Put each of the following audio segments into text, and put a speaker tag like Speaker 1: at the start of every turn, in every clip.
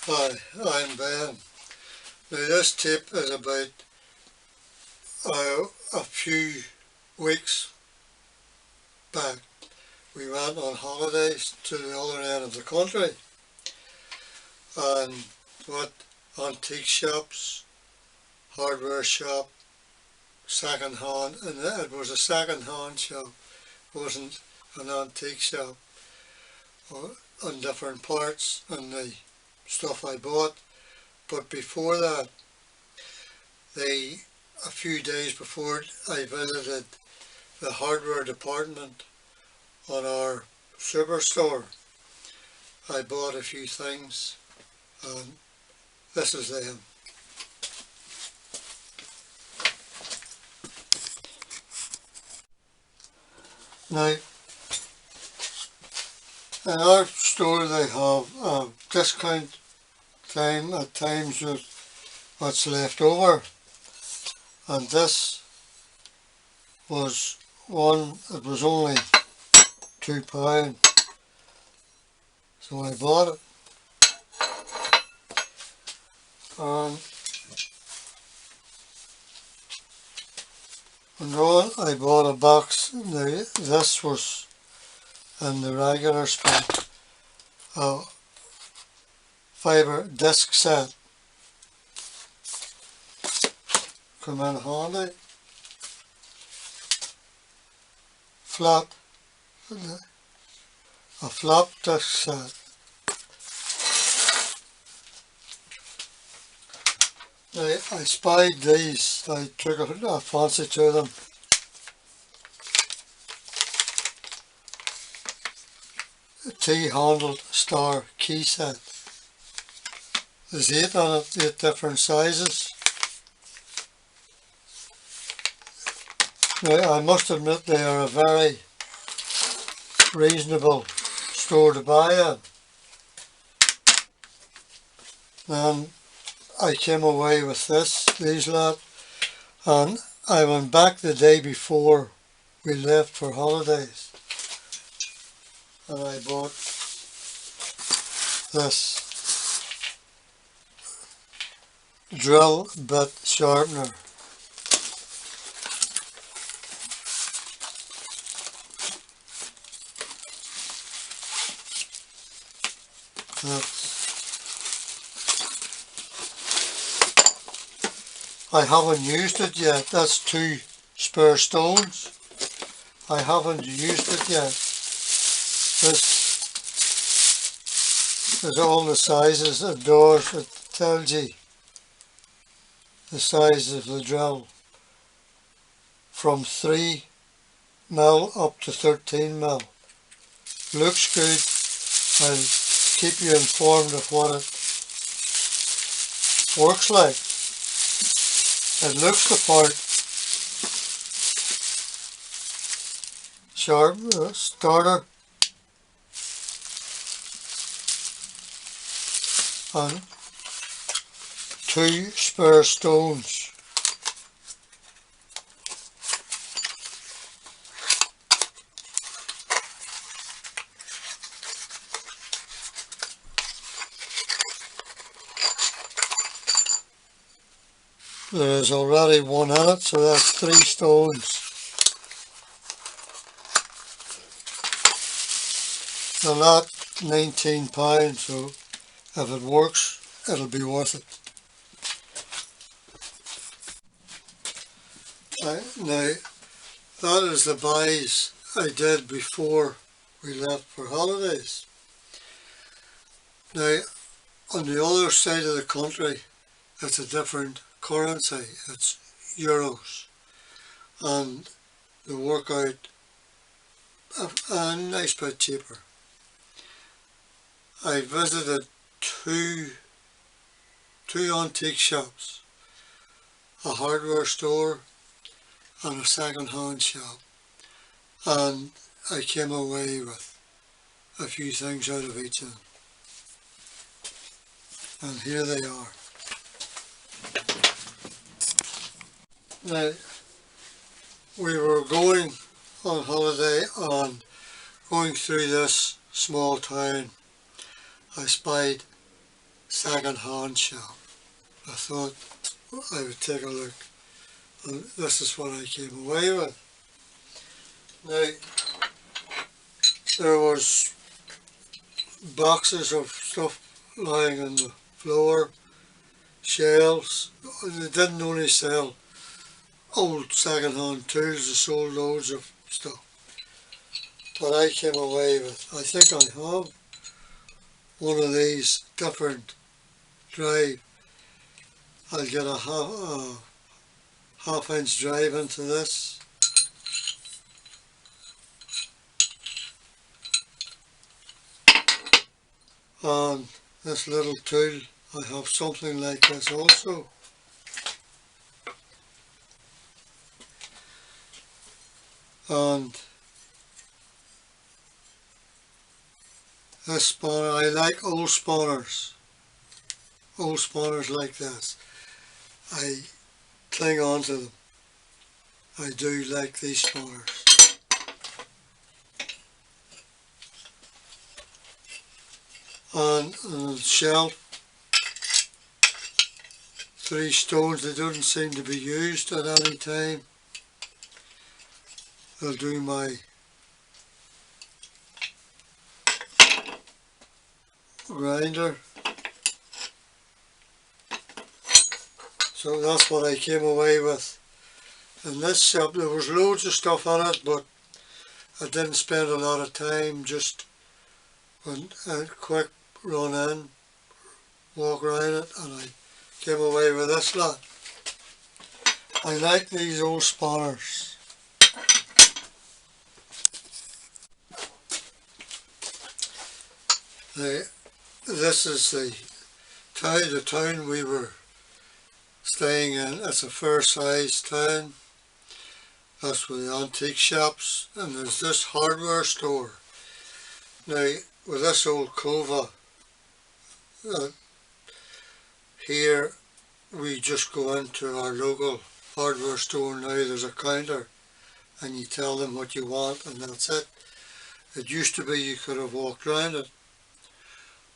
Speaker 1: Hi, I'm Ben. Now this tip is about a few weeks back. We went on holidays to the other end of the country and what antique shops, hardware shop, second hand, and it was a second hand shop, it wasn't an antique shop, on different parts and the stuff I bought. But before that, a few days before, I visited the hardware department on our superstore. I bought a few things and this is them. Now, in our store they have a discount time at times with what's left over, and this was one, it was only £2, so I bought it. And on I bought a box. Now this was in the regular spec, a fibre disc set. Come in handy. A flop disc set. I spied these, I took a fancy to them. A T-handled star key set. There's 8 on it, 8 different sizes. Now I must admit they are a very reasonable store to buy in. And I came away with these lot, and I went back the day before we left for holidays and I bought this drill bit sharpener. I haven't used it yet. That's 2 spare stones. I haven't used it yet. This is all the sizes outdoors. It tells you the size of the drill from 3mm up to 13mm. Looks good. I'll keep you informed of what it works like. It looks the part. Sharp starter and 2 spare stones. There is already one in it, so that's 3 stones. They're not £19, so if it works, it'll be worth it. Now, that is the buys I did before we left for holidays. Now, on the other side of the country, it's a different currency. It's euros, and they work out a nice bit cheaper. I visited two antique shops, a hardware store and a second-hand shop, and I came away with a few things out of each of them. And here they are. Now, we were going on holiday and going through this small town. I spied second-hand shop. I thought I would take a look, and this is what I came away with. Now, there was boxes of stuff lying on the floor, shelves. They didn't only sell old second-hand tools, they sold loads of stuff. But I came away with, I think I have one of these different drive. I'll get a half-inch drive into this. And this little tool, I have something like this also. And this spanner, I like old spanners like this. I cling on to them. I do like these spanners. And on the shelf, 3 stones, they don't seem to be used at any time. I'll do my grinder. So that's what I came away with. In this shop there was loads of stuff on it, but I didn't spend a lot of time, just a quick run in, walk around it, and I came away with this lot. I like these old spanners. This is the town we were staying in. It's a fair sized town. That's where the antique shops, and there's this hardware store. Now with this old cova, here we just go into our local hardware store. Now there's a counter and you tell them what you want and that's it. It used to be you could have walked around it,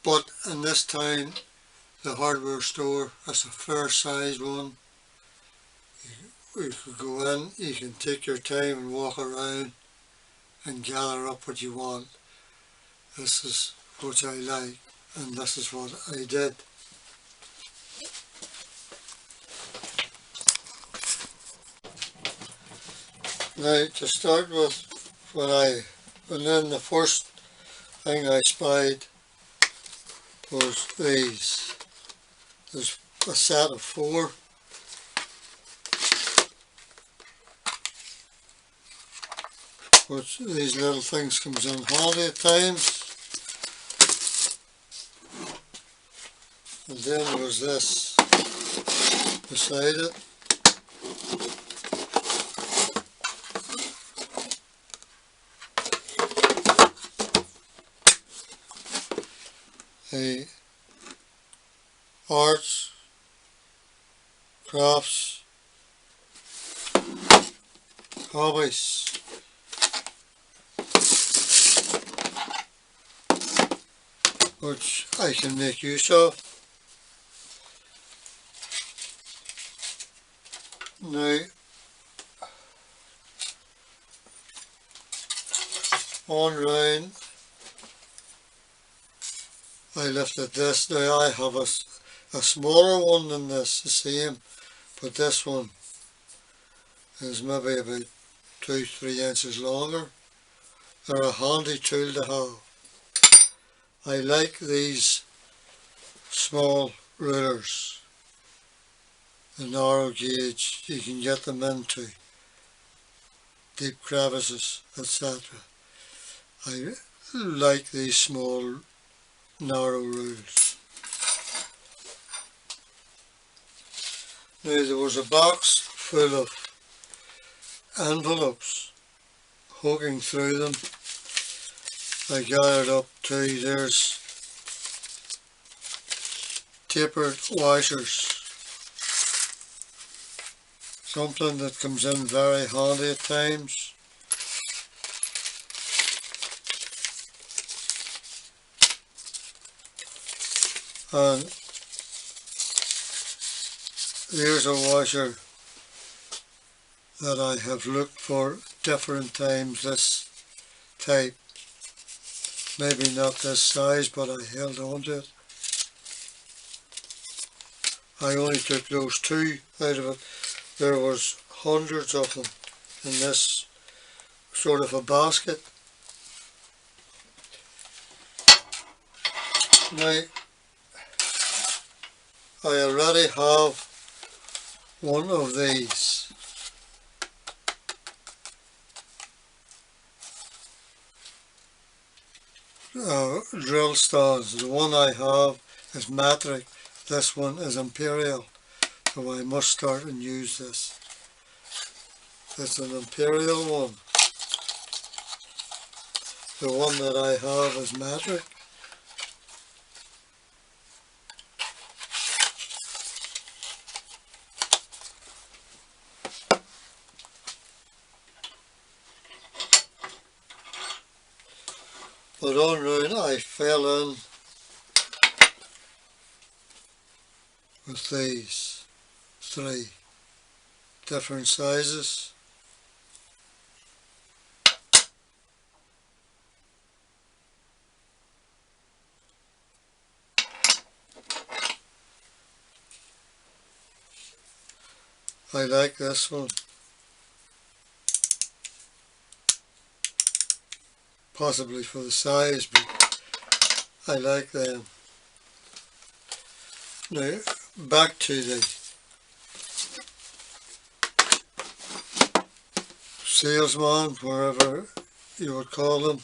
Speaker 1: but in this town the hardware store is a fair sized one. You could go in, you can take your time and walk around and gather up what you want. This is what I like, and this is what I did. Now to start with, when I went in, the first thing I spied was these. There's a set of 4. Which these little things comes in handy at times. And then there was this beside it. The arts, crafts, hobbies. Which I can make use of. Now, on round, I lifted this. Now I have a smaller one than this, the same, but this one is maybe about 2-3 inches longer. They're a handy tool to have. I like these small rulers, the narrow gauge. You can get them into deep crevices, etc. I like these small narrow rules. Now there was a box full of envelopes, hooking through them. I gathered up 2. There's tapered washers, something that comes in very handy at times. And Here's a washer that I have looked for different times, this type. Maybe not this size, but I held on to it. I only took those two out of it. There was hundreds of them in this sort of a basket. Now, I already have one of these. Drill stands. The one I have is metric. This one is imperial. So I must start and use this. It's an imperial one. The one that I have is metric. But on round I fell in with these three different sizes. I like this one, possibly for the size, but I like them. Now back to the salesman, wherever you would call them.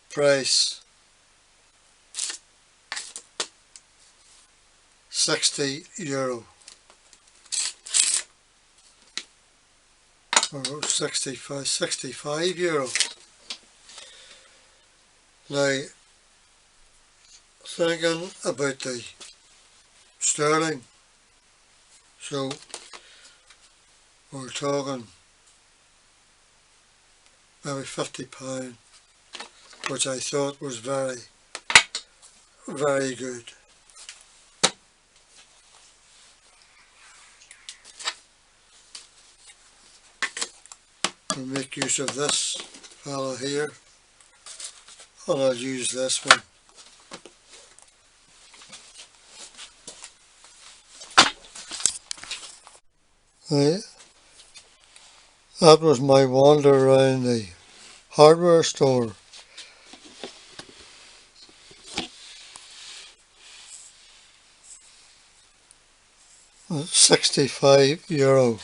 Speaker 1: Price €60 or 65 euro. Now, thinking about the sterling, so we're talking maybe £50, which I thought was very, very good. We'll make use of this fella here, and I'll use this one. Right. That was my wander around the hardware store. €65,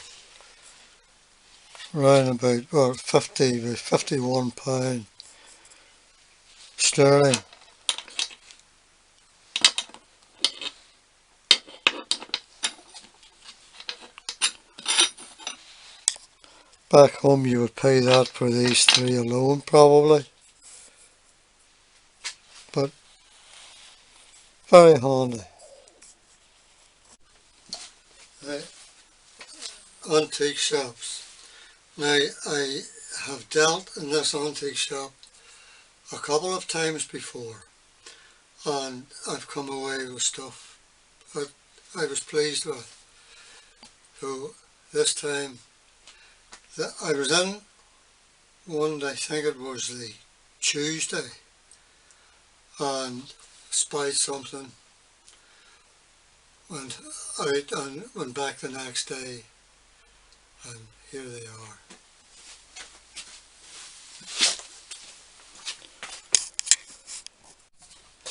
Speaker 1: round about, or 51 pound sterling. Back home you would pay that for these three alone probably, but very handy. Right. Antique shops. Now I have dealt in this antique shop a couple of times before, and I've come away with stuff that I was pleased with. So this time I was in one, I think it was the Tuesday, and spied something, went out and went back the next day, and here they are.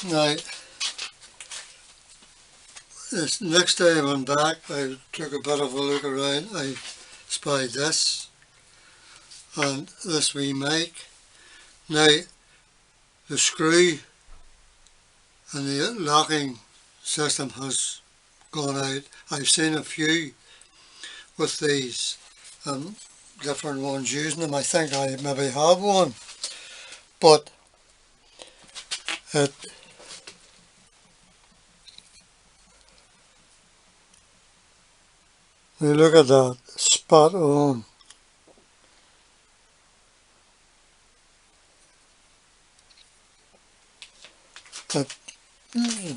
Speaker 1: Now, this next day I went back, I took a bit of a look around, I spied this, and this wee mic. Now, the screw and the locking system has gone out. I've seen a few with these, different ones using them. I think I maybe have one, but you look at that, spot on.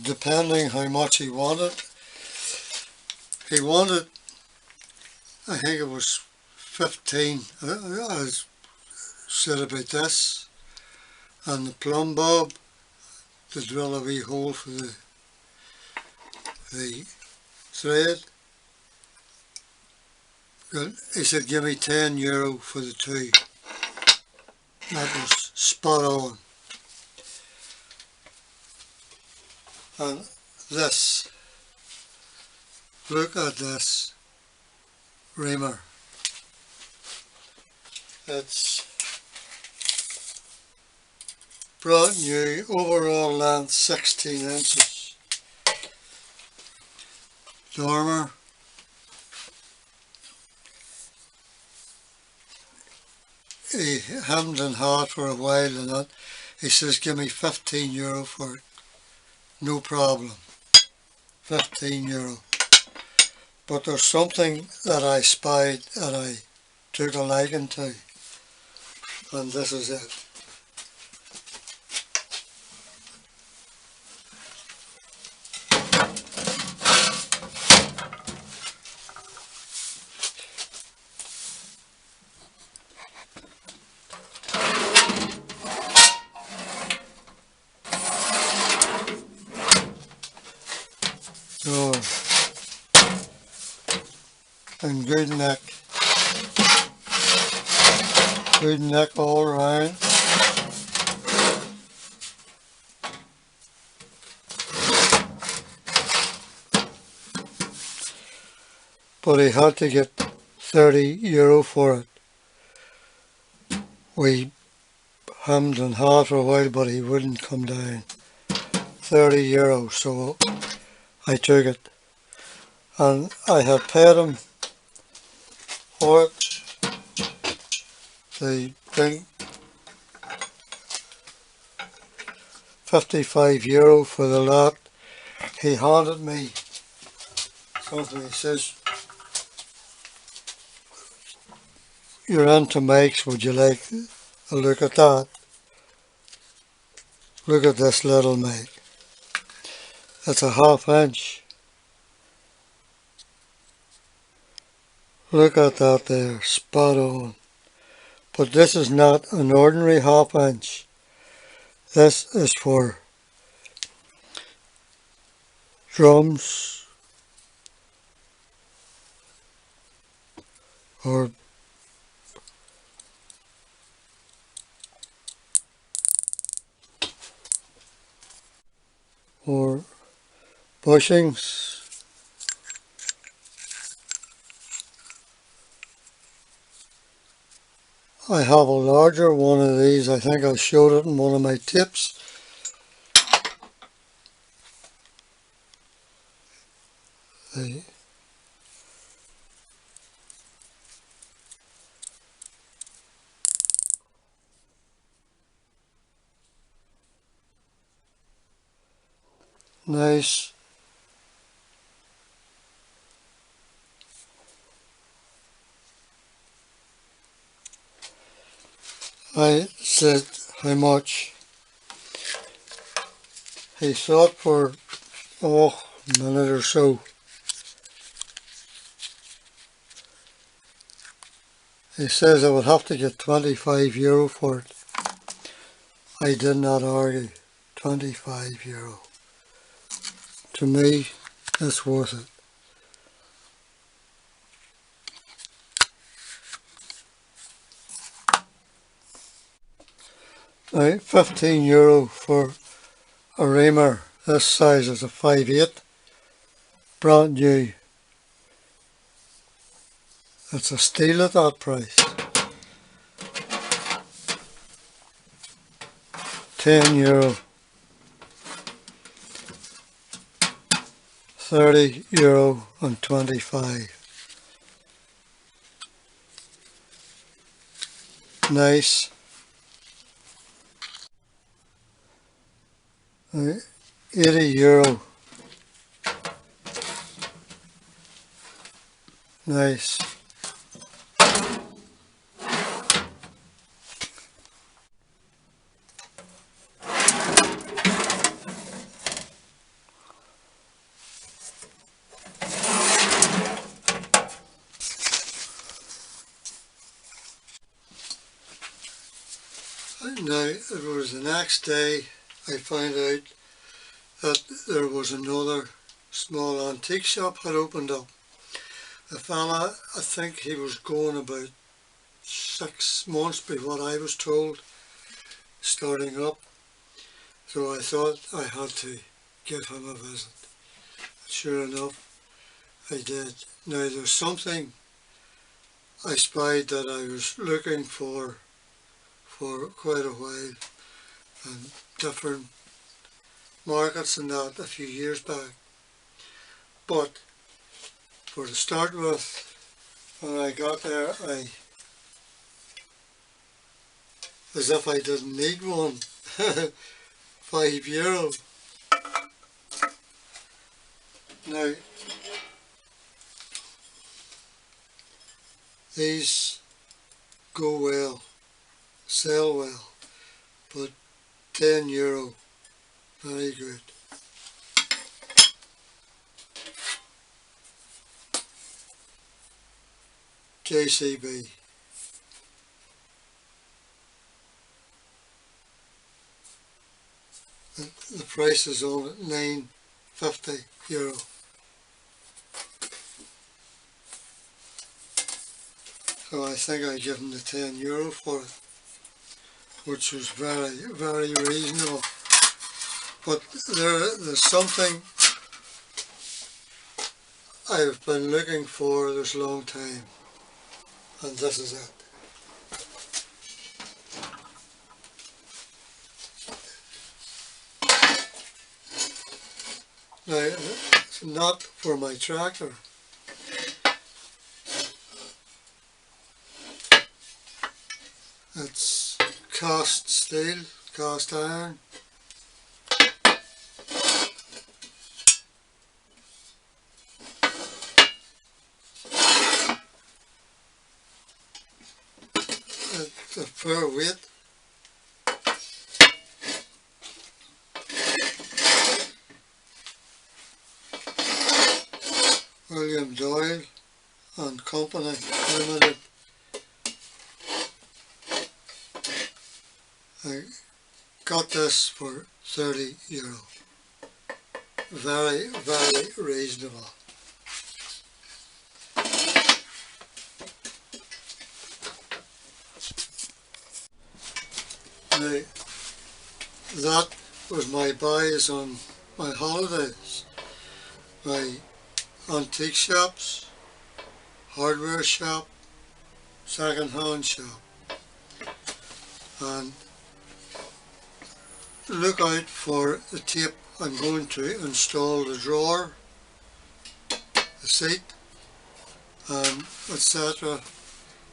Speaker 1: Depending how much you want it, He wanted, I think it was 15, as said about this, and the plumb bob to drill a wee hole for the thread. He said give me €10 for the two. That was spot on. And this, look at this reamer. It's brand new, overall length 16 inches. Dormer. He hemmed and hawed for a while and that. He says give me €15 for it. No problem. €15. But there's something that I spied that I took a liking to. And this is it. So, and good neck all around. But he had to get €30 for it. We hemmed and hawed for a while, but he wouldn't come down. €30, so I took it. And I had paid him for it. The thing, €55 for the lot. He handed me something. He says, you're into mics, would you like a look at that? Look at this little mic. It's a 1/2 inch. Look at that there, spot on. But this is not an ordinary 1/2 inch. This is for drums or bushings. I have a larger one of these. I think I showed it in one of my tips. Nice. I said how much. He thought for a minute or so. He says I would have to get €25 for it. I did not argue. €25. To me, it's worth it. Now, €15 for a reamer. This size is a 5/8. Brand new. It's a steal at that price. €10. €30 and 25. Nice. €80. Nice. the next day I found out that there was another small antique shop had opened up. The fella, I think he was going about 6 months by what I was told, starting up. So I thought I had to give him a visit. Sure enough, I did. Now there's something I spied that I was looking for quite a while, and different markets and that a few years back. But for to start with, when I got there, as if I didn't need one, €5. Now, these go well, sell well, but €10, very good. JCB. The price is on at €9.50. So I think I give them the €10 for it, which was very, very reasonable. But there's something I've been looking for this long time, and this is it. Now, it's not for my tractor. It's cast steel, cast iron. It's a fair weight. William Doyle and Company Limited. I got this for €30. Very, very reasonable. Now, that was my buys on my holidays. My antique shops, hardware shop, second-hand shop. And look out for the tape. I'm going to install the drawer, the seat, and etc.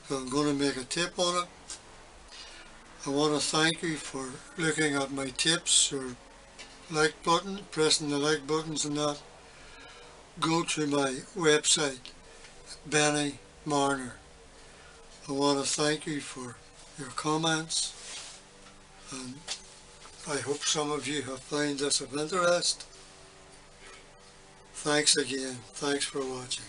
Speaker 1: So I'm going to make a tape on it. I want to thank you for looking at my tips, or like button, pressing the like buttons and that. Go to my website, Benny Marner. I want to thank you for your comments, and I hope some of you have found this of interest. Thanks again. Thanks for watching.